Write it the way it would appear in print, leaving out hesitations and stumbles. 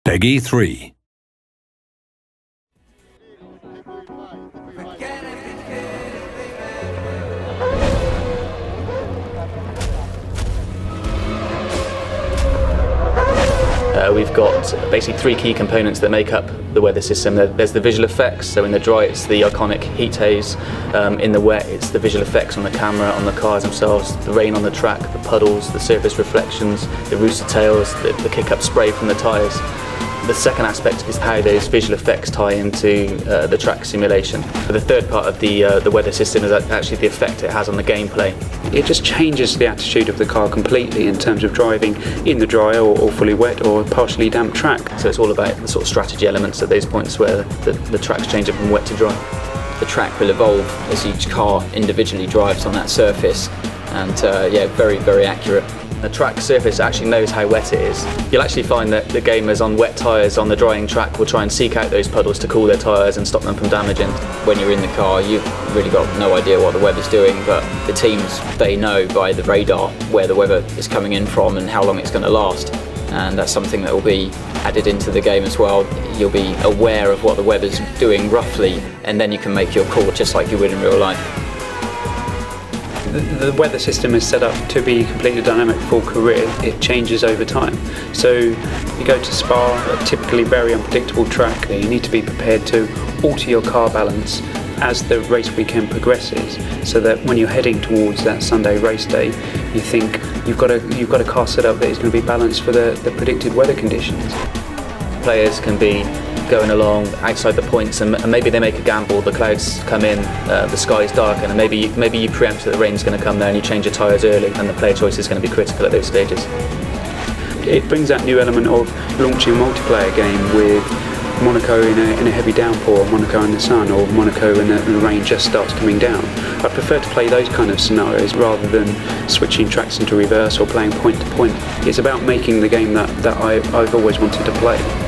Peggy 3. We've got basically three key components that make up the weather system. There's the visual effects, so in the dry it's the iconic heat haze, in the wet it's the visual effects on the camera, on the cars themselves, the rain on the track, the puddles, the surface reflections, the rooster tails, the kick-up spray from the tyres. The second aspect is how those visual effects tie into the track simulation. The third part of the weather system is actually the effect it has on the gameplay. It just changes the attitude of the car completely in terms of driving in the dry or fully wet or partially damp track. So it's all about the sort of strategy elements at those points where the tracks change from wet to dry. The track will evolve as each car individually drives on that surface, and yeah, very, very accurate. The track surface actually knows how wet it is. You'll actually find that the gamers on wet tyres on the drying track will try and seek out those puddles to cool their tyres and stop them from damaging. When you're in the car, you've really got no idea what the weather's doing, but the teams, they know by the radar where the weather is coming in from and how long it's going to last. And that's something that will be added into the game as well. You'll be aware of what the weather's doing roughly, and then you can make your call just like you would in real life. The weather system is set up to be completely dynamic for career. It changes over time. So you go to Spa, a typically very unpredictable track. You need to be prepared to alter your car balance as the race weekend progresses, so that when you're heading towards that Sunday race day, you think you've got a car set up that is going to be balanced for the predicted weather conditions. Players can be going along outside the points and maybe they make a gamble, the clouds come in, the sky's dark, and maybe you preempt that the rain's going to come there and you change your tyres early, and the player choice is going to be critical at those stages. It brings that new element of launching a multiplayer game with Monaco in a heavy downpour, Monaco in the sun, or Monaco when the rain just starts coming down. I prefer to play those kind of scenarios rather than switching tracks into reverse or playing point to point. It's about making the game that I've always wanted to play.